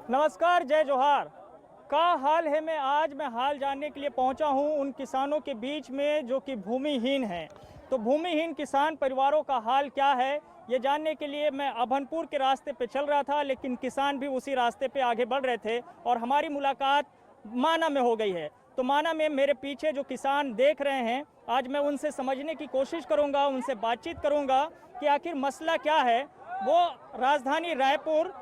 नमस्कार, जय जोहार। का हाल है मैं आज हाल जानने के लिए पहुंचा हूं उन किसानों के बीच में जो कि भूमिहीन हैं। तो भूमिहीन किसान परिवारों का हाल क्या है ये जानने के लिए मैं अभनपुर के रास्ते पे चल रहा था, लेकिन किसान भी उसी रास्ते पे आगे बढ़ रहे थे और हमारी मुलाकात माना में हो गई है। तो माना में मेरे पीछे जो किसान देख रहे हैं, आज मैं उनसे समझने की कोशिश करूंगा, उनसे बातचीत करूंगा कि आखिर मसला क्या है। वो राजधानी रायपुर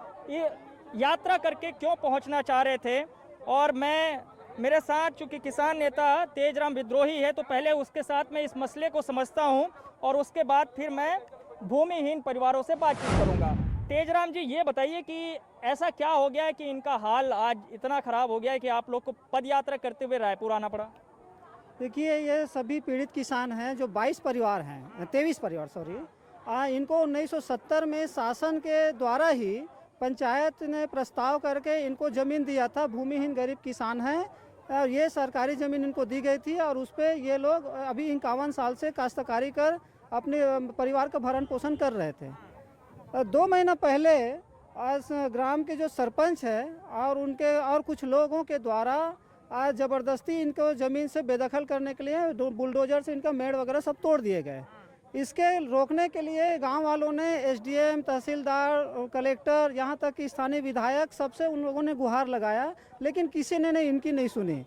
यात्रा करके क्यों पहुंचना चाह रहे थे। और मेरे साथ चूंकि किसान नेता तेजराम विद्रोही है, तो पहले उसके साथ मैं इस मसले को समझता हूं और उसके बाद फिर मैं भूमिहीन परिवारों से बातचीत करूंगा। तेजराम जी, ये बताइए कि ऐसा क्या हो गया है कि इनका हाल आज इतना ख़राब हो गया है कि आप लोग को पद यात्रा करते हुए रायपुर आना पड़ा। देखिए, ये सभी पीड़ित किसान हैं जो 22 परिवार हैं, 23 परिवार सॉरी। इनको 1970 में शासन के द्वारा ही पंचायत ने प्रस्ताव करके इनको ज़मीन दिया था। भूमिहीन गरीब किसान हैं और ये सरकारी ज़मीन इनको दी गई थी और उस पर ये लोग अभी 51 साल से काश्तकारी कर अपने परिवार का भरण पोषण कर रहे थे। 2 महीना पहले आज ग्राम के जो सरपंच है और उनके और कुछ लोगों के द्वारा आज ज़बरदस्ती इनको ज़मीन से बेदखल करने के लिए बुलडोजर से इनका मेड़ वगैरह सब तोड़ दिए गए। इसके रोकने के लिए गांव वालों ने एसडीएम, तहसीलदार, कलेक्टर, यहां तक कि स्थानीय विधायक सबसे उन लोगों ने गुहार लगाया, लेकिन किसी ने इनकी नहीं सुनी।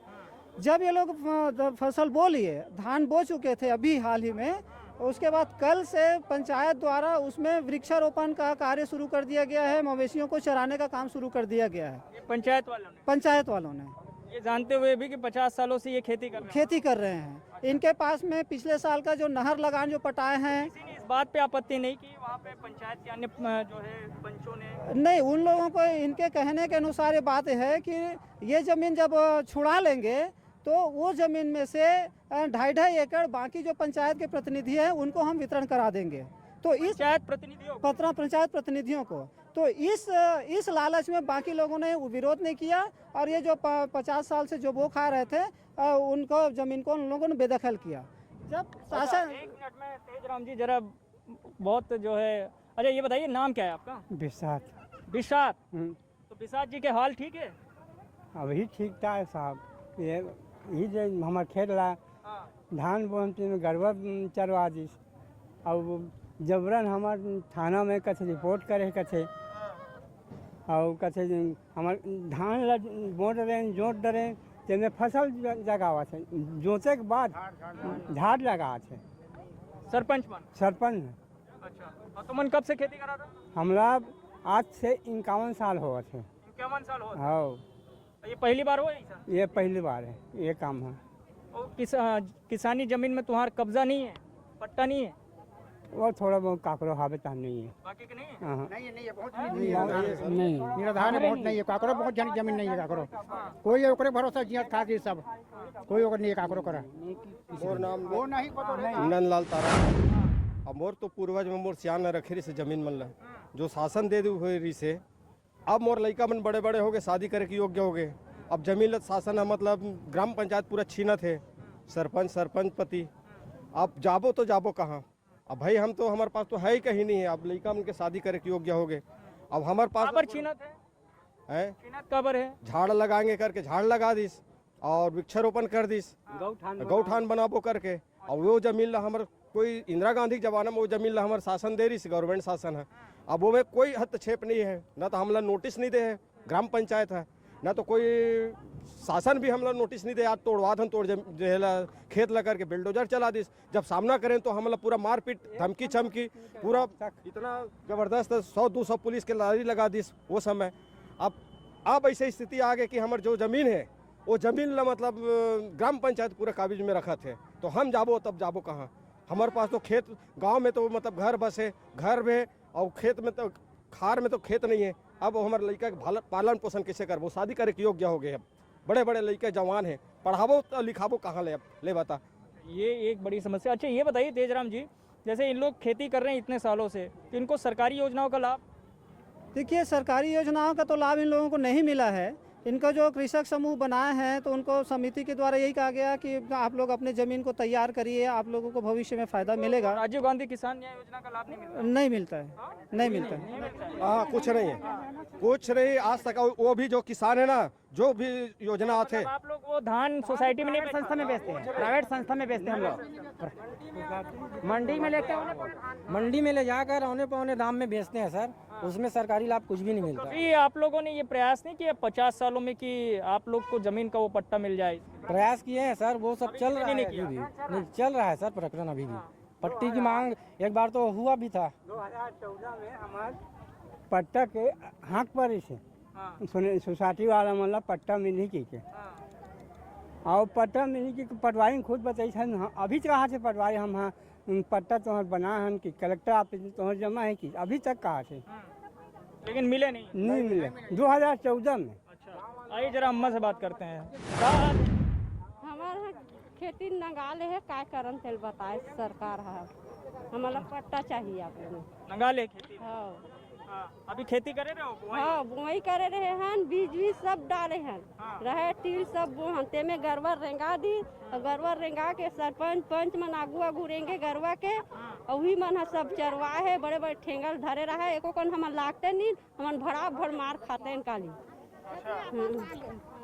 जब ये लोग फसल बो लिए, धान बो चुके थे अभी हाल ही में, उसके बाद कल से पंचायत द्वारा उसमें वृक्षारोपण का कार्य शुरू कर दिया गया है। मवेशियों को चराने का काम शुरू कर दिया गया है पंचायत वालों ने ये जानते हुए भी कि 50 सालों से ये खेती कर रहे हैं। इनके पास में पिछले साल का जो नहर लगान जो पटाए हैं, किसी ने इस बात पे आपत्ति नहीं की वहाँ पे पंचायत के अन्य जो है पंचों ने? नहीं, उन लोगों को इनके कहने के अनुसार ये बात है कि ये जमीन जब छुड़ा लेंगे तो वो जमीन में से 2.5 एकड़ बाकी जो पंचायत के प्रतिनिधि हैं उनको हम वितरण करा देंगे। तो इस पंचायत प्रतिनिधियों को तो इस लालच में बाकी लोगों ने विरोध नहीं किया और ये जो 50 साल से जो वो खा रहे थे उनको जमीन को उन लोगों ने बेदखल किया। जब शासन एक मिनट में तेजराम जी जरा बहुत जो है, अच्छा ये बताइए नाम क्या है आपका? बिसात। तो बिसात जी के हाल ठीक है? अभी ठीक था साहब। ये जो हमारे खेत ला धान बोनते में गड़बड़ चरवा दी और जबरन हमार थाना में कथे रिपोर्ट करे कथे और कथे हमार धान ला बोट रहे जोत डरे तेमें फसल जगावा थे, जोते के बाद झाड़ लगा थे। सरपंच अच्छा। तुमन कब से खेती करा था? हमरा आज से 51 साल हुआ थे। 51 साल हो? हाँ। ये पहली बार हुआ ऐसा? ये पहली बार है ये काम है। और किसानी जमीन में तुम्हारा कब्जा नहीं है, पट्टा नहीं है? वो थोड़ा बहुत काकरो हावे नहीं है, बाकी के नहीं है? नहीं बहुत नहीं निराधार बहुत नहीं है काकरो, बहुत जमीन नहीं है काकरो। कोई ओकरे भरोसा जिया खा के सब कोई ओकर नहीं काकरो करा। मोर नाम वो नहीं नंदलाल तारा। अब मोर तो पूर्वज में मोर सियान न रखे रही से जमीन मन ला जो शासन दे दे हुए रही से। अब मोर लड़का मन बड़े बड़े हो गए, शादी करे के योग्य हो गए। अब जमीन शासन है मतलब ग्राम पंचायत पूरा छीनत है, सरपंच पति। अब जाबो तो जाबो कहाँ? अब भाई हम तो हमारे पास तो है ही कहीं नहीं है। अब लड़का उनके शादी करे के योग्य हो गए। अब हमारे पास छीनत है कबर है, झाड़ लगाएंगे करके झाड़ लगा दिस और वृक्षारोपण कर दिस, गौठान बनाबो करके। और वो जमीन ला हमारे कोई इंदिरा गांधी के जमाना में वो जमीन ला हमारे शासन दे रही, गवर्नमेंट शासन है। अब वो में कोई हस्तक्षेप नहीं है, ना तो हमला नोटिस नहीं दे है, ग्राम पंचायत है, ना तो कोई शासन भी हमला नोटिस नहीं दे। आज तोड़वा धन तोड़ खेत लगा करके बिल्डोजर चला दिस। जब सामना करें तो हमला पूरा मारपीट धमकी चमकी पूरा इतना जबरदस्त 100-200 पुलिस के लारी लगा दिस वो समय। अब ऐसी स्थिति आ गई कि हमारे जो जमीन है वो जमीन ला मतलब ग्राम पंचायत पूरा काबिज में रखा थे। तो हम जाबो तब जाबो कहाँ? हमारे पास तो खेत गांव में तो मतलब घर बसे घर में और खेत में तो खार में तो खेत नहीं है। अब हमारे लड़का के पालन पोषण कैसे कर? वो शादी करे के योग्य हो गए। अब बड़े बड़े लड़के जवान हैं, पढ़ाबो तो लिखाबो कहाँ ले बता? ये एक बड़ी समस्या। अच्छा ये बताइए तेजराम जी, जैसे इन लोग खेती कर रहे हैं इतने सालों से, तो इनको सरकारी योजनाओं का लाभ? देखिए, सरकारी योजनाओं का तो लाभ इन लोगों को नहीं मिला है, इनको जो कृषक समूह बनाए हैं तो उनको समिति के द्वारा यही कहा गया कि आप लोग अपने ज़मीन को तैयार करिए, आप लोगों को भविष्य में फ़ायदा मिलेगा। राजीव गांधी किसान न्याय योजना का लाभ नहीं मिलता? नहीं मिलता है, नहीं मिलता है। हाँ, कुछ नहीं है, कुछ नहीं आज तक। वो भी जो किसान है ना, जो भी योजना आते हैं, आप लोग वो धान सोसाइटी में नहीं बेचते? संस्था में बेचते हैं, प्राइवेट संस्था में बेचते हैं हम लोग। मंडी में ले जाकर औने पौने दाम में बेचते हैं सर, उसमें सरकारी लाभ कुछ भी नहीं मिलता। कभी आप लोगों ने ये प्रयास नहीं किया 50 सालों में कि आप लोग को जमीन का वो पट्टा मिल जाए? प्रयास किए हैं सर, वो सब चल रहा है अभी भी, नहीं चल रहा है सर प्रकरण अभी भी। पट्टी की मांग एक बार तो हुआ भी था। 2014 में हमारे पट्टा के हाँक पर से सोसाइटी वाला मतलब पट्टा मिली की के और पट्टा मिली की पटवारी खुद बताई अभी कहाँ से पटवारी हम हाँ पट्टा तुम्हार बना है कि कलेक्टर ऑफिस में तुम्हार जमा है कि अभी तक कहाँ से, लेकिन मिले नहीं मिले 2014 में। अच्छा, आइए जरा अम्मा से बात करते हैं। हमारा खेती नंगाले है, क्या करन तेल बताए सरकार है, हमारा पट्टा चाहिए आप लोग। नंगाले खेती? हाँ अभी खेती करे रहे हो? हाँ, बुआई करे रहे हैं, बीज सब डाले हैं, रहे तिल सब बोहन ते में गरवा रेंगा दी, गरवा रेंगा के सरपंच पंच मन आगू रेंगे गरवा के, और वही मन सब चरवाए है, बड़े बड़े ठेंगल धरे रहा है, एको कन हम लागते नहीं, हम भड़ा भड़ मार खाते हैं काली।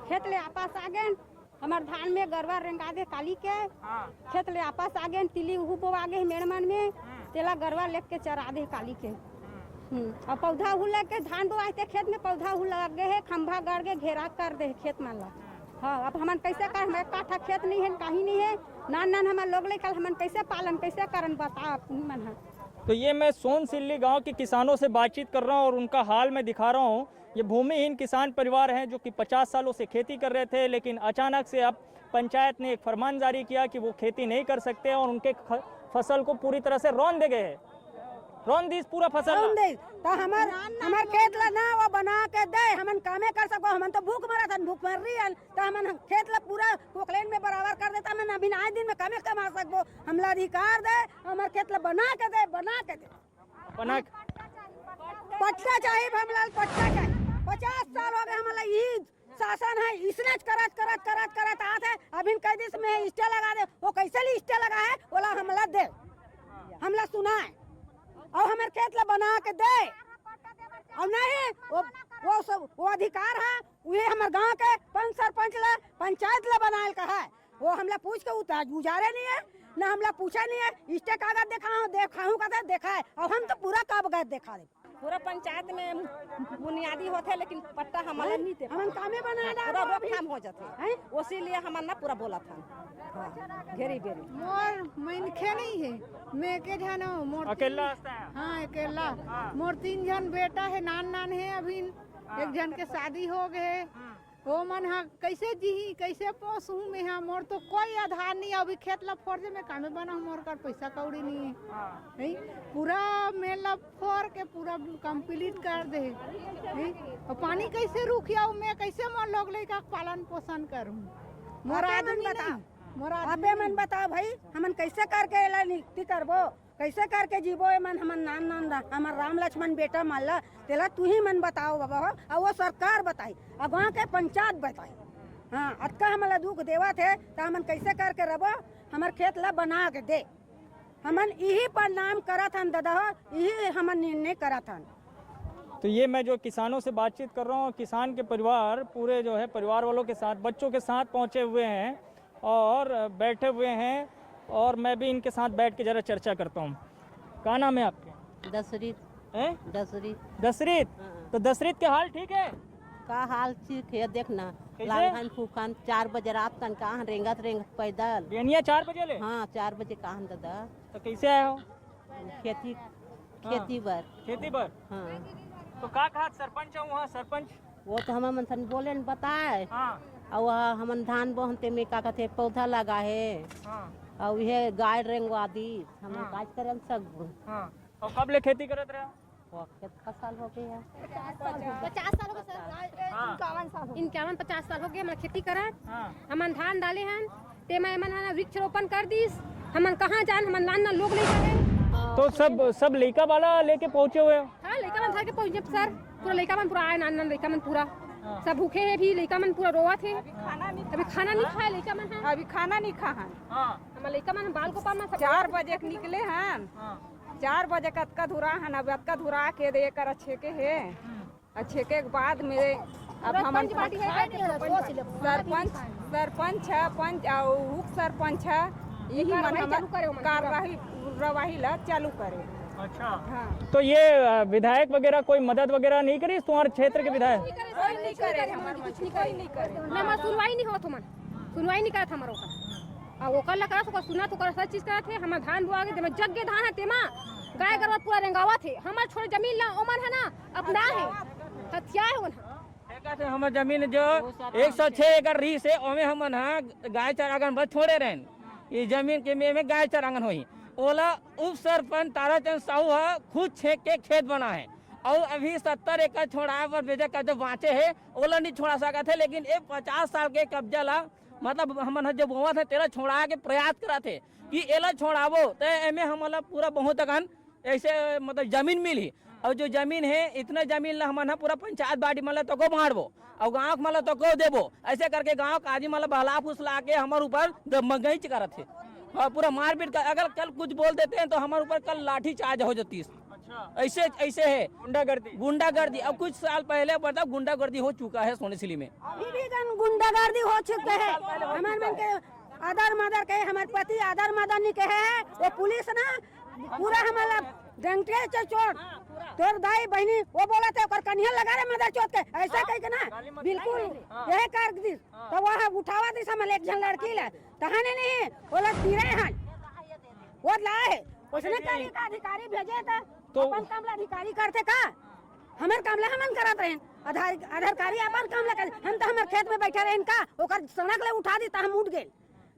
खेत ले आपस आ गए, हमार धान में गरवा रेंगा दे काली के, खेत ले आपस आ गए, तिली उहू बो आ गए मेड़मन में, तेला गरवा लेके के चरा दे काली के। और पौधा हुला के धान बोआए थे खेत में, पौधा हुला गए है, खंभा गाड़ के घेरा कर दे खेत में ला। हाँ, अब हमन कैसे कर, हमारे काठा खेत नहीं है, कहीं नहीं है, नान नान हमारे लोग लेकर हमन कैसे पालन कैसे करन बता मन है। तो ये मैं सोन सिल्ली गांव के किसानों से बातचीत कर रहा हूँ और उनका हाल मैं दिखा रहा हूँ। ये भूमिहीन किसान परिवार हैं जो कि 50 सालों से खेती कर रहे थे, लेकिन अचानक से अब पंचायत ने एक फरमान जारी किया कि वो खेती नहीं कर सकते और उनके फसल को पूरी तरह से रौंद दे गए हैं। रौन दीस पूरा फसल तो हमार खेत ला ना वो बना के दे, हमन कामे कर सको, हमन तो भूख मरा था, भूख मर रही है, तो हमन खेत ला पूरा पोखलेन में बराबर कर देता, हमन अभी आए दिन में कामे कमा सको, हमला अधिकार दे, हमार खेत ला बना के दे, बना के दे, बना पट्टा चाहिए, हमला पट्टा चाहिए। 50 साल हो गए हमला यही शासन है, इसने करत आते, अभी कई दिन में स्टे लगा दे, वो कैसे ली स्टे लगा है, बोला हमला दे, हमला सुना है और हमारे खेत ला बना के दे, और नहीं वो सब वो अधिकार है, वही हमारे गांव के सरपंच ला पंचायत ला बनाए का है, वो हमला पूछ के गुजारे नहीं है, ना हमला पूछा नहीं है, इष्टे कागज देखाऊं का देखा है, और हम तो पूरा कागज देखा दे। पूरा पंचायत में बुनियादी होते है, लेकिन पट्टा हमारा नहीं थे, हम कामे बना पूरा रोकथाम हो जाते हैं, उसीलिए हमन ना पूरा बोला था। हाँ, घेरी घेरी मोर मनखे नहीं है, मैं के जानो मोर अकेला? हाँ अकेला, मोर 3 जन बेटा है, नान है, अभी एक जन के शादी हो गए, वो मन हाँ कैसे जी कैसे पोसू में, हाँ मोर तो कोई आधार नहीं, अभी खेत ला फोड़ में कामे बना, मोर का पैसा कौड़ी नहीं है, नहीं पूरा मेला फोड़ के पूरा कंप्लीट कर दे, नहीं और पानी कैसे रुकिया, मैं कैसे मोर लोग लेकर पालन पोषण करूँ, मोर आदमी बता, अबे मन बता भाई, हमन कैसे करके ला नियुक्ति करबो, कैसे करके जीवो, मन हमन नान हमार राम लक्ष्मण बेटा माला तेला तू ही मन बताओ बाबा, और वो सरकार बताई, अब वहाँ के पंचायत बताई। हाँ, अतका हमला दुख देवा थे, तो हमन कैसे करके रबो, हमार खेत ला बना के दे, हमन यही पर नाम करा था दादा, यही हमन निर्णय करा था। तो ये मैं जो किसानों से बातचीत कर रहा हूँ, किसान के परिवार पूरे जो है परिवार वालों के साथ, बच्चों के साथ पहुँचे हुए हैं और बैठे हुए हैं, और मैं भी इनके साथ बैठ के जरा चर्चा करता हूँ। क्या नाम है आपके? दशरीत हैं? दशरीत। तो दशरीत के हाल ठीक है? का हाल ठीक है, देखना लालहन फूफान 4 बजे रात तन कहाँ रेंगत पैदल, बेनिया 4 बजे ले? हाँ 4 बजे कहाँ दादा। तो कैसे आए हो? खेती पर। हाँ, तो का कहा सरपंच हूँ वहाँ? सरपंच वो तो हम मन बोले न बताए, और हमन धान बोहते में का कहते पौधा लगा है, और ये गाय रेंगवा दी, हम काज करन सब। और कब ले खेती करत रहे? कितना साल हो गया? 50 साल हो गए सर, 51-50 साल हो गए हमारा खेती करत, हमन धान डाले हैं, ते मैं मन वृक्ष रोपण कर दीस, हमन कहाँ जान, हमन लान लोग नहीं करे। तो सब लड़का वाला लेके पहुँचे हुए? हाँ, लड़का मन धर के पहुँचे सर, पूरा लड़का मन पूरा आए, नान लड़का मन पूरा सब भूखे है भी, लड़का मन पूरा रोआ थे, अभी खाना नहीं खाए लड़का मन है, अभी खाना नहीं खा हन। हमारे लड़का मन बाल को पामा 4 बजे के निकले हन, 4 बजे कतका धुरा हन, अब कतका धुरा के दे कर अच्छे के है, अच्छे के बाद मेरे अब हम सरपंच है, पंच और उप सरपंच है, यही मन कार्यवाही ला चालू करे। अच्छा हाँ। तो ये विधायक वगैरह कोई मदद वगैरह नहीं करी तुम्हारे क्षेत्र के विधायक? कोई नहीं करे, कोई नहीं करे, हमारा सुनवाई नहीं हो, तुमन सुनवाई नहीं करत हमारा ओकर, और ओकर ला करा सुना तो कर सब चीज करत है। हमार धान बुआ के जग्गे धान है तेमा गाय गरवा पूरा रेंगावा थे, हमार छोड़ जमीन ला ओमन है ना अपना है, हथिया है उन्हा हमार जमीन जो 106 एकड़ रही से ओमे हमन गाय चरागन बस छोड़े रहन, ये जमीन के में गाय चरागन होई। ओला उप सरपंच ताराचंद साहू खुद छेक के खेत बना है और अभी 70 एकड़ छोड़ा पर बेजा का जो बाँचे है ओला नहीं छोड़ा सका थे, लेकिन ये 50 साल के कब्जा ला मतलब हमन जब बोवा थे तेरा छोड़ा के प्रयास करा थे कि एला छोड़ाबो तो एमे हमला पूरा बहुत अगन ऐसे मतलब जमीन मिली, और जो जमीन है इतना जमीन ला हमन पूरा पंचायत बाड़ी मतलब तो को मारबो और गाँव मतलब तो को देबो, ऐसे करके गाँव का आदमी मतलब बहला फुसला के हमारे ऊपर गईच करत थे और पूरा मारपीट कर, अगर कल कुछ बोल देते हैं तो हमारे ऊपर कल लाठी चार्ज हो जाती है। ऐसे ऐसे है गुंडागर्दी। अब कुछ साल पहले मतलब गुंडागर्दी हो चुका है सोनेसिली में, अभी भी गुंडागर्दी हो चुके है। हमारे मन के आदर मदर कहे, हमारे पति आदर मदर नहीं कहे है, वो पुलिस ना पूरा हमारा डंटे चोट तोर दाई बहनी वो बोला था और कन्हैया लगा रहे मदर चोट के, ऐसा कह के ना बिल्कुल यह कर दी तो वह उठावा दी हमारे एक जन लड़की ला तहाने नहीं वो लोग तीरे हैं वो लाए है उसने कहीं का अधिकारी भेजे था तो अपन कामला अधिकारी करते का हमारे कामला हमन करत रहे आधारकारी अपन कामला कर, हम तो हमारे खेत में बैठे रहे इनका ओकर सड़क ले उठा दी तो हम उठ गए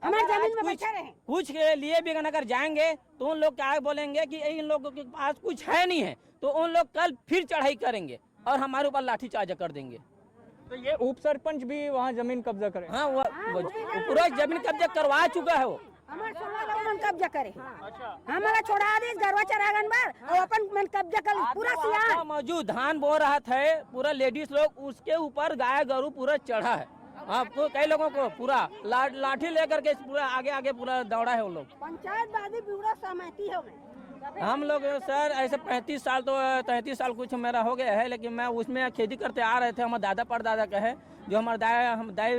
हमारे जमीन में बैठे रहे। कुछ के लिए भी अगर जाएंगे तो उन लोग क्या बोलेंगे कि इन लोगों के पास कुछ है नहीं है, तो उन लोग कल फिर चढ़ाई करेंगे और हमारे ऊपर लाठीचार्ज कर देंगे। तो ये उप सरपंच भी वहाँ जमीन कब्जा करे? हाँ वो पूरा जमीन कब्जा करवा चुका है वो, हमारे मन कब्जा करे, हमारा छोड़ा दी गरवा चरागन बार और अपन मन कब्जा कर पूरा सियान मौजूद धान बो रहा था पूरा लेडीज लोग उसके ऊपर गाय गरु पूरा चढ़ा है। आपको कई लोगों को पूरा लाठी लेकर के पूरा आगे आगे पूरा दौड़ा है वो लोग। पंचायत वादी पूरा सहमति है हम लोग सर ऐसे 35 साल तो 33 साल कुछ मेरा हो गया है, लेकिन मैं उसमें खेती करते आ रहे थे। हमारे दादा परदादा का है जो हमारे दाई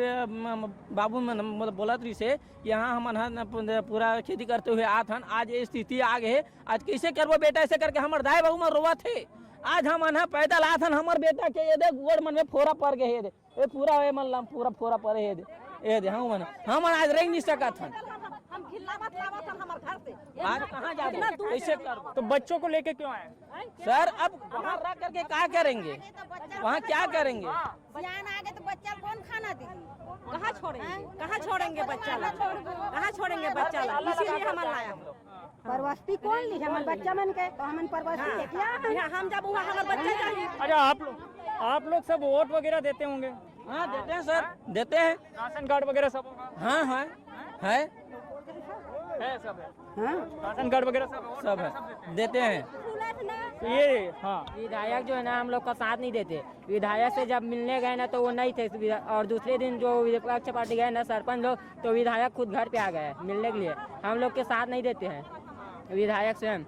बाबू मतलब बोला रही से कि यहाँ हम पूरा खेती करते हुए आ था। आज ये स्थिति आ गई, आज कैसे करबो बेटा, ऐसे करके हमारे दाई बाबू में रोवा थे। आज हम पैदल आ था हमारे बेटा के ये दे गोड़ मन में फोरा पड़ गए ये पूरा ये मन पूरा फोरा पड़े ये दे हम आज रह नहीं सका था। आज कहाँ जाते कैसे कर? तो बच्चों को लेके क्यों आए सर? अब वहाँ रह करके क्या करेंगे, वहाँ क्या करेंगे? आगे तो बच्चा कौन खाना दी कहाँ छोड़ेंगे बच्चा ला, कहाँ छोड़ेंगे बच्चा ला, इसीलिए हम लाया। परवस्ती कौन ली हमारे बच्चा मन के तो हमन परवस्ती ले क्या हम जब वहाँ हमारे बच्चे चाहिए। अच्छा आप लोग सब वोट वगैरह देते होंगे? हाँ देते हैं सर, देते हैं। राशन कार्ड वगैरह सब होगा? हाँ है सब है राशन कार्ड वगैरह सब है, देते हैं। ये हाँ विधायक जो है ना हम लोग का साथ नहीं देते। विधायक से जब मिलने गए ना तो वो नहीं थे, और दूसरे दिन जो विपक्ष पार्टी गए ना सरपंच लोग, तो विधायक खुद घर पे आ गए मिलने के लिए। हम लोग के साथ नहीं देते हैं विधायक स्वयं।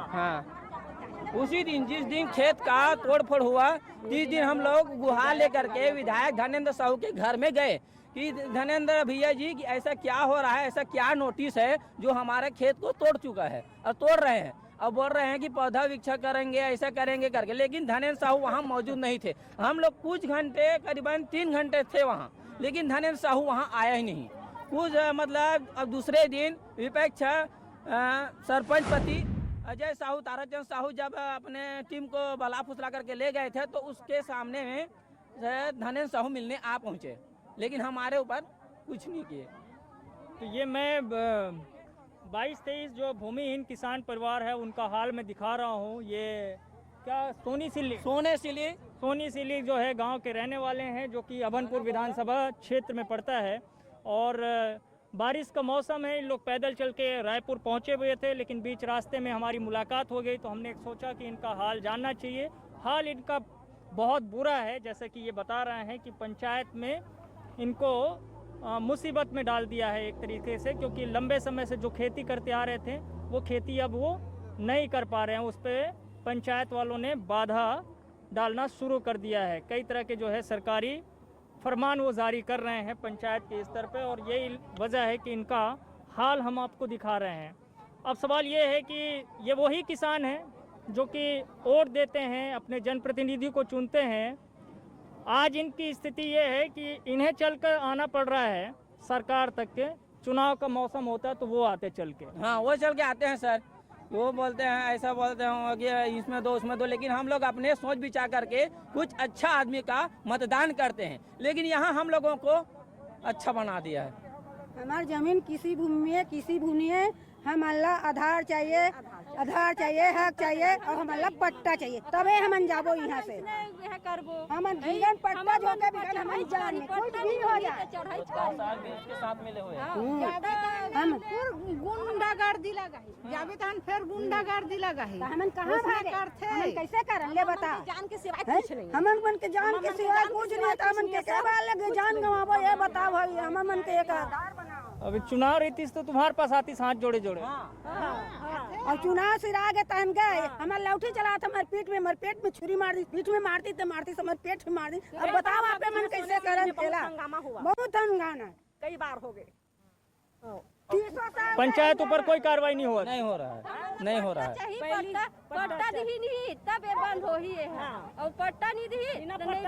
हाँ उसी दिन जिस दिन खेत का तोड़फोड़ हुआ, जिस दिन हम लोग गुहार लेकर के विधायक धनेंद्र साहू के घर में गए कि धनेंद्र भैया जी कि ऐसा क्या हो रहा है, ऐसा क्या नोटिस है जो हमारे खेत को तोड़ चुका है और तोड़ रहे हैं, अब बोल रहे हैं कि पौधा विक्षेप करेंगे, ऐसा करेंगे करके। लेकिन धनेंद्र साहू वहाँ मौजूद नहीं थे। हम लोग कुछ घंटे करीबन 3 घंटे थे वहाँ, लेकिन धनेंद्र साहू वहाँ आया ही नहीं। कुछ मतलब अब दूसरे दिन विपक्ष सरपंच पति अजय साहू ताराचंद साहू जब अपने टीम को बला फुसला करके ले गए थे तो उसके सामने में धनेंद्र साहू मिलने आ पहुँचे, लेकिन हमारे ऊपर कुछ नहीं किए। तो ये मैं 22-23 जो भूमिहीन किसान परिवार है उनका हाल मैं दिखा रहा हूँ। ये क्या सोनी सिली जो है गांव के रहने वाले हैं, जो कि अभनपुर विधानसभा क्षेत्र में पड़ता है। और बारिश का मौसम है, इन लोग पैदल चल के रायपुर पहुँचे हुए थे, लेकिन बीच रास्ते में हमारी मुलाकात हो गई तो हमने सोचा कि इनका हाल जानना चाहिए। हाल इनका बहुत बुरा है। जैसे कि ये बता रहे हैं कि पंचायत में इनको मुसीबत में डाल दिया है एक तरीके से, क्योंकि लंबे समय से जो खेती करते आ रहे थे वो खेती अब वो नहीं कर पा रहे हैं। उस पर पंचायत वालों ने बाधा डालना शुरू कर दिया है। कई तरह के जो है सरकारी फरमान वो जारी कर रहे हैं पंचायत के स्तर पे, और यही वजह है कि इनका हाल हम आपको दिखा रहे हैं। अब सवाल ये है कि ये वही किसान हैं जो कि वोट देते हैं, अपने जनप्रतिनिधि को चुनते हैं। आज इनकी स्थिति ये है कि इन्हें चलकर आना पड़ रहा है सरकार तक के। चुनाव का मौसम होता है तो वो आते चल के। हाँ, वो चल के आते हैं सर, वो बोलते हैं ऐसा बोलते हैं कि इसमें दो उसमें दो, लेकिन हम लोग अपने सोच विचार करके कुछ अच्छा आदमी का मतदान करते हैं। लेकिन यहाँ हम लोगों को अच्छा बना दिया है। हमारी जमीन किसी भूमि में किसी भूमि है, हम अल्लाह आधार चाहिए, हक चाहिए, और हम अल्लाह पट्टा चाहिए, तबे हम जाबो यहाँ से। हम बिगन पट्टा जो के बिगन हम जान में कुछ भी हो जाए। हम गुंडागर्दी लगा है, जाबे तहन फिर गुंडागर्दी लगा है। हमन कहाँ भागे, हमन कैसे करन ले बता। जान के सिवाय कुछ नहीं, हमन मन के जान के सिवाय कुछ नहीं, तो हमन के क्या बात लगे जान गवाबो, ये बताओ भाई। हमन मन के एक आधार बनाओ। अभी चुनाव रहती तो तुम्हारे पास आती हाथ जोड़े जोड़े। और चुनाव सिरा गए तहन गए, हमारे लौठी चला था, हमारे पीठ में, हमारे पेट में छुरी मार दी, पीठ में मारती तो मारती, हमारे पेट में मार दी। अब बताओ आप मन कैसे करन खेला। बहुत हंगामा कई बार हो गए। पंचायत ऊपर कोई कार्रवाई नहीं हो नहीं हो रहा है, नहीं हो रहा है। पट्टा दी नहीं तब ये बंद हो ही है, और पट्टा नहीं दी तो नहीं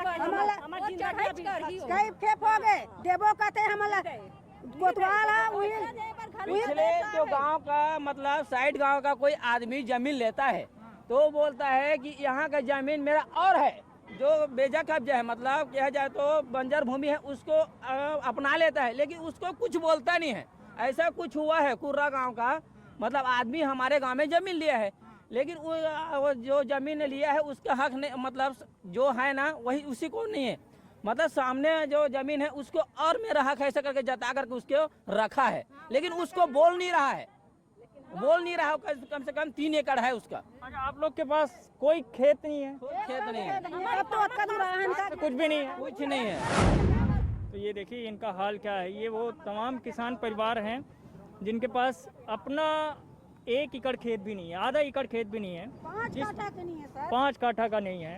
बंद। कई फेप हो गए, देवो कहते हमारा कोतवाल पिछले जो गांव का मतलब साइड गांव का कोई आदमी जमीन लेता है तो बोलता है कि यहाँ का जमीन मेरा और है, जो बेजा कब्जा है, मतलब कहा जाए तो बंजर भूमि है, उसको अपना लेता है, लेकिन उसको कुछ बोलता नहीं है। ऐसा कुछ हुआ है कुर्रा गांव का, मतलब आदमी हमारे गांव में जमीन लिया है, लेकिन वो जो जमीन लिया है उसका हक नहीं, मतलब जो है ना वही उसी को नहीं है, मतलब सामने जो जमीन है उसको और मेरा हक ऐसा करके जता करके उसको रखा है, लेकिन उसको बोल नहीं रहा है, कम से कम 3 एकड़ है उसका। आप लोग के पास कोई खेत नहीं है? खेत नहीं है, कुछ भी नहीं है, कुछ नहीं है। तो ये देखिए इनका हाल क्या है। ये वो तमाम किसान परिवार हैं जिनके पास अपना 1 एकड़ खेत भी नहीं है, आधा एकड़ खेत भी नहीं है, 5 काठा का नहीं है।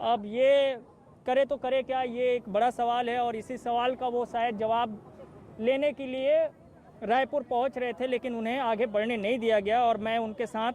अब ये करे तो करे क्या, ये एक बड़ा सवाल है, और इसी सवाल का वो शायद जवाब लेने के लिए रायपुर पहुंच रहे थे, लेकिन उन्हें आगे बढ़ने नहीं दिया गया। और मैं उनके साथ,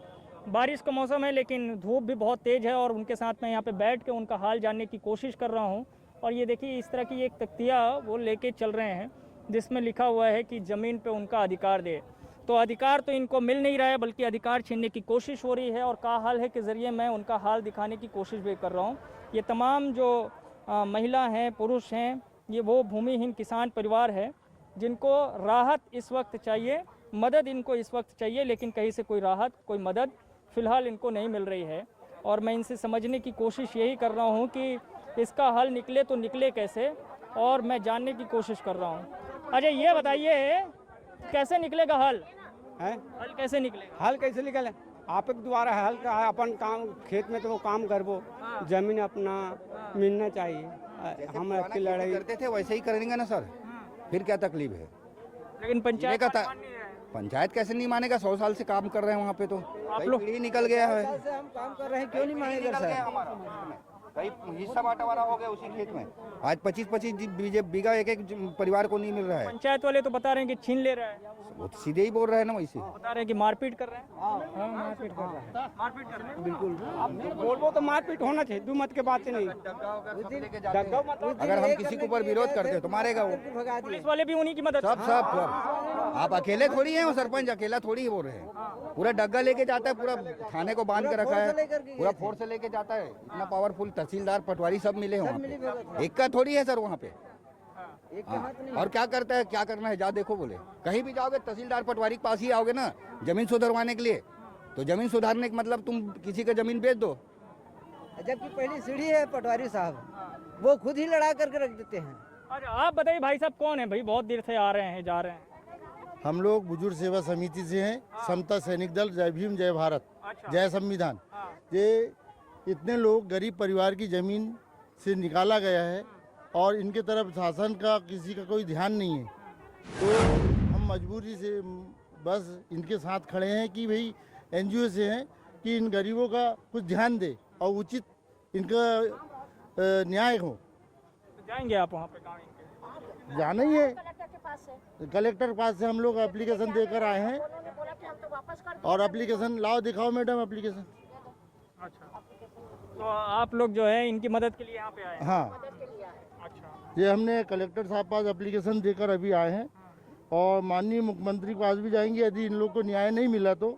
बारिश का मौसम है लेकिन धूप भी बहुत तेज़ है, और उनके साथ मैं यहाँ पे बैठ के उनका हाल जानने की कोशिश कर रहा हूँ। और ये देखिए इस तरह की एक तख्तिया वो लेके चल रहे हैं जिसमें लिखा हुआ है कि ज़मीन पे उनका अधिकार दे। तो अधिकार तो इनको मिल नहीं रहा है, बल्कि अधिकार छीनने की कोशिश हो रही है, और का हाल है के ज़रिए मैं उनका हाल दिखाने की कोशिश भी कर रहा हूँ। ये तमाम जो महिला हैं, पुरुष हैं, ये वो भूमिहीन किसान परिवार है जिनको राहत इस वक्त चाहिए, मदद इनको इस वक्त चाहिए, लेकिन कहीं से कोई राहत, कोई मदद फ़िलहाल इनको नहीं मिल रही है। और मैं इनसे समझने की कोशिश यही कर रहा हूँ कि इसका हल निकले तो निकले कैसे, और मैं जानने की कोशिश कर रहा हूँ। अजय ये बताइए कैसे निकलेगा हल? हल कैसे निकलेगा? हल कैसे निकले? आप द्वारा हल का अपन काम खेत में तो वो काम करबो, जमीन अपना मिलना चाहिए। हम आपकी लड़ाई करते थे वैसे ही करेंगे ना सर, फिर क्या तकलीफ है? लेकिन पंचायत पंचायत कैसे नहीं मानेगा? 100 साल से काम कर रहे हैं वहाँ पे, तो आप लोग पीढ़ी निकल गया है। हम काम कर रहे हैं, क्यों नहीं मानेगा सर? कई हिस्सा बांटा हो गया उसी खेत में। आज 25-25 बीघा एक परिवार को नहीं मिल रहा है। पंचायत वाले तो बता रहे हैं कि छीन ले रहा है, वो तो सीधे ही बोल रहे हैं ना, वैसे बता रहे हैं कि मारपीट कर रहे हैं। मारपीट कर रहा है, मारपीट कर रहे हैं, बिल्कुल। आप बोलबो तो मारपीट होना चाहिए, दू मत के बात नहीं। अगर हम किसी के ऊपर विरोध करते हैं तो मारेगा वो। पुलिस वाले भी उन्हीं की मदद। सब आप अकेले थोड़ी हैं, वो सरपंच अकेला थोड़ी ही बोल रहे हैं। पूरा डग्गा लेके जाता है, पूरा थाने को बांध के रखा है, पूरा फोर्स से लेके जाता है। इतना पावरफुल तहसीलदार, पटवारी सब मिले वहाँ, एक का थोड़ी है सर वहाँ पे। और क्या करता है, क्या करना है जा देखो बोले। कहीं भी जाओगे तहसीलदार पटवारी के पास ही आओगे ना जमीन सुधरवाने के लिए, तो जमीन सुधारने का मतलब तुम किसी का जमीन बेच दो। जबकि पहली सीढ़ी है पटवारी साहब, वो खुद ही लड़ा करके रख देते हैं। अरे आप बताइए भाई साहब कौन है? भाई बहुत देर से आ रहे हैं, जा रहे हैं। हम लोग बुजुर्ग सेवा समिति से हैं, समता सैनिक दल, जय भीम जय भारत जय संविधान। ये इतने लोग गरीब परिवार की ज़मीन से निकाला गया है और इनके तरफ शासन का किसी का कोई ध्यान नहीं है। तो हम मजबूरी से बस इनके साथ खड़े हैं कि भाई एनजीओ से हैं कि इन गरीबों का कुछ ध्यान दे और उचित इनका न्याय हो। तो जाएंगे आप वहाँ पे गाँव इनके? जाना ही है, कलेक्टर के पास से हम लोग एप्लीकेशन देकर आए हैं और एप्लीकेशन लाओ दिखाओ मैडम एप्लीकेशन। अच्छा, तो आप लोग जो है इनकी मदद के लिए यहाँ पे आए हैं? हाँ, अच्छा, ये हमने कलेक्टर साहब पास एप्लीकेशन देकर अभी आए हैं और माननीय मुख्यमंत्री के पास भी जाएंगे। यदि इन लोग को न्याय नहीं मिला तो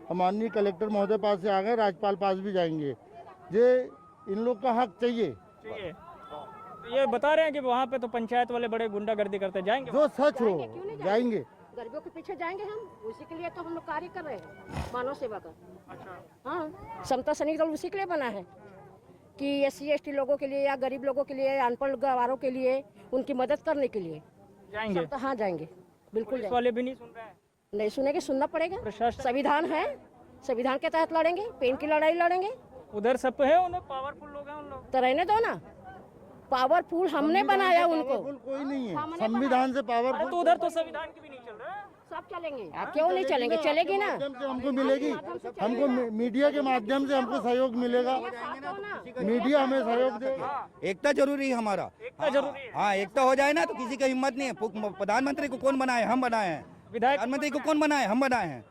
हम माननीय कलेक्टर महोदय पास से आ गए, राज्यपाल पास भी जाएंगे। ये इन लोग का हक चाहिए। तो ये बता रहे हैं कि वहाँ पे तो पंचायत वाले बड़े गुंडागर्दी करते, जाएंगे? जो सच हो जाएंगे। गरीबों के पीछे जाएंगे हम, उसी के लिए तो हम लोग कार्य कर रहे हैं, मानव सेवा का। अच्छा, हाँ, समता सैनिक दल उसी के लिए बना है कि SC/ST लोगों के लिए या गरीब लोगों के लिए, अनपढ़ गवारों के लिए, उनकी मदद करने के लिए जाएंगे? हाँ जाएंगे, बिल्कुल जाएंगे। वाले भी नहीं सुन रहे हैं? नहीं सुनेंगे, सुनना पड़ेगा। प्रशासन संविधान है, संविधान के तहत लड़ेंगे, पेन की लड़ाई लड़ेंगे। उधर सब है, उन्हें पावरफुल लोग हैं उन लोग। तो रहने दो ना, पावरफुल हमने बनाया उनको। कोई नहीं है संविधान से पावरफुल। तो उधर तो संविधान की भी नहीं चल रहा है। सब चलेंगे, आप क्यों नहीं चलेंगे? चलेगी ना, हमको मिलेगी, हमको मीडिया के माध्यम से हमको सहयोग मिलेगा, मीडिया हमें सहयोग देगा। एकता जरूरी है हमारा। एकता जरूरी है। हाँ, एकता हो जाए ना तो किसी का हिम्मत नहीं है। प्रधानमंत्री को कौन बनाए? हम बनाए हैं। विधायक प्रधानमंत्री को कौन बनाए? हम बनाए हैं।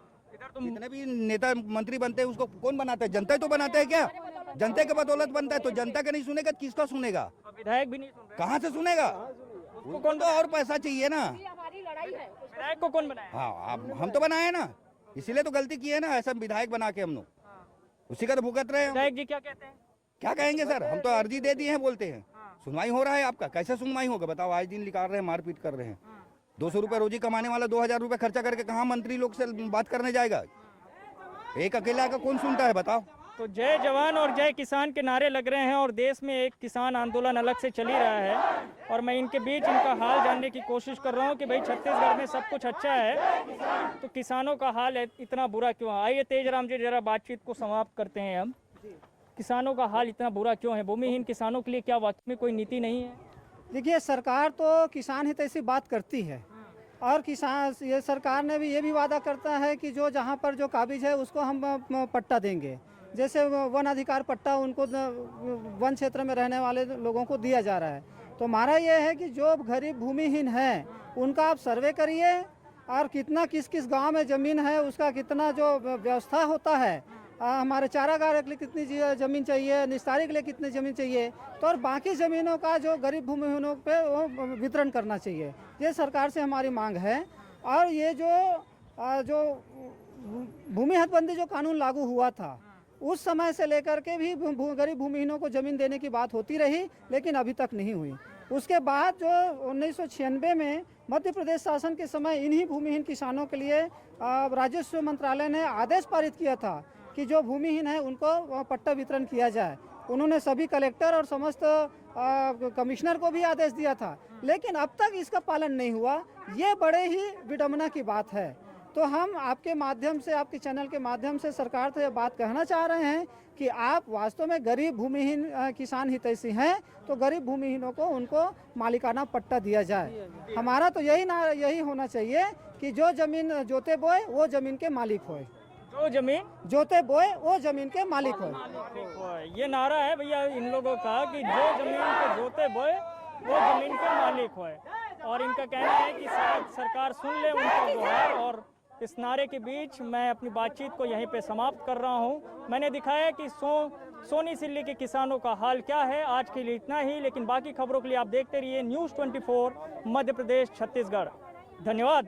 जितने भी नेता मंत्री बनते हैं उसको कौन बनाता है? जनता ही तो बनाते हैं क्या? जनता के बदौलत बनता है, तो जनता का नहीं सुनेगा किसका सुनेगा? विधायक भी नहीं सुन रहे। कहाँ से सुनेगा? उसको कौन तो और पैसा चाहिए ना। हमारी लड़ाई है। विधायक को कौन बनाया? हाँ, हम तो बनाए ना, इसीलिए तो गलती की है ना, ऐसा विधायक बना के हम लोग उसी का तो भुगत रहे हैं। विधायक जी क्या कहते हैं? क्या कहेंगे सर, हम तो अर्जी दे दिए हैं बोलते हैं। सुनवाई हो रहा है आपका, कैसे सुनवाई होगा बताओ? आज दिन निकाल रहे हैं, मारपीट कर रहे हैं। 200 रुपये रोजी कमाने वाला 2000 रुपये खर्चा करके कहाँ मंत्री लोग से बात करने जाएगा? एक अकेला का कौन सुनता है बताओ? तो जय जवान और जय किसान के नारे लग रहे हैं और देश में एक किसान आंदोलन अलग से चल ही रहा है और मैं इनके बीच इनका हाल जानने की कोशिश कर रहा हूं कि भाई छत्तीसगढ़ में सब कुछ अच्छा है तो किसानों का हाल इतना बुरा क्यों है? आइए तेजराम जी जरा बातचीत को समाप्त करते हैं हम। किसानों का हाल इतना बुरा क्यों है? भूमिहीन किसानों के लिए क्या वाकई में कोई नीति नहीं है? देखिए, सरकार तो किसान हित ऐसी बात करती है और किसान ये सरकार ने भी ये भी वादा करता है कि जो जहाँ पर जो काबिज है उसको हम पट्टा देंगे। जैसे वन अधिकार पट्टा उनको वन क्षेत्र में रहने वाले लोगों को दिया जा रहा है। तो हमारा ये है कि जो गरीब भूमिहीन हैं उनका आप सर्वे करिए और कितना किस किस गांव में ज़मीन है उसका कितना जो व्यवस्था होता है, हमारे चारागाह के लिए कितनी ज़मीन चाहिए, निस्तारी के लिए कितनी ज़मीन चाहिए, तो और बाकी ज़मीनों का जो गरीब भूमिहीनों पे वो वितरण करना चाहिए। ये सरकार से हमारी मांग है। और ये जो भूमि हदबंदी जो कानून लागू हुआ था उस समय से लेकर के भी गरीब भूमिहीनों को ज़मीन देने की बात होती रही, लेकिन अभी तक नहीं हुई। उसके बाद जो 1996 में मध्य प्रदेश शासन के समय इन्हीं भूमिहीन किसानों के लिए राजस्व मंत्रालय ने आदेश पारित किया था कि जो भूमिहीन है उनको पट्टा वितरण किया जाए। उन्होंने सभी कलेक्टर और समस्त कमिश्नर को भी आदेश दिया था, लेकिन अब तक इसका पालन नहीं हुआ। ये बड़े ही विडंबना की बात है। तो हम आपके माध्यम से, आपके चैनल के माध्यम से सरकार से ये बात कहना चाह रहे हैं कि आप वास्तव में गरीब भूमिहीन किसान हितैषी हैं तो गरीब भूमिहीनों को उनको मालिकाना पट्टा दिया जाए। हमारा तो यही होना चाहिए कि जो ज़मीन जोते बोए वो ज़मीन के मालिक होए, जो जमीन जोते बोए वो ज़मीन के मालिक होए। ये नारा है भैया इन लोगों का कि जो जमीन को जोते बोए वो जमीन के मालिक होए। और इनका कहना है कि सरकार सुन ले उनका गुहार। और इस नारे के बीच मैं अपनी बातचीत को यहीं पे समाप्त कर रहा हूं। मैंने दिखाया कि सोनी सिल्ली के किसानों का हाल क्या है। आज के लिए इतना ही, लेकिन बाकी खबरों के लिए आप देखते रहिए News 24 मध्य प्रदेश छत्तीसगढ़। धन्यवाद।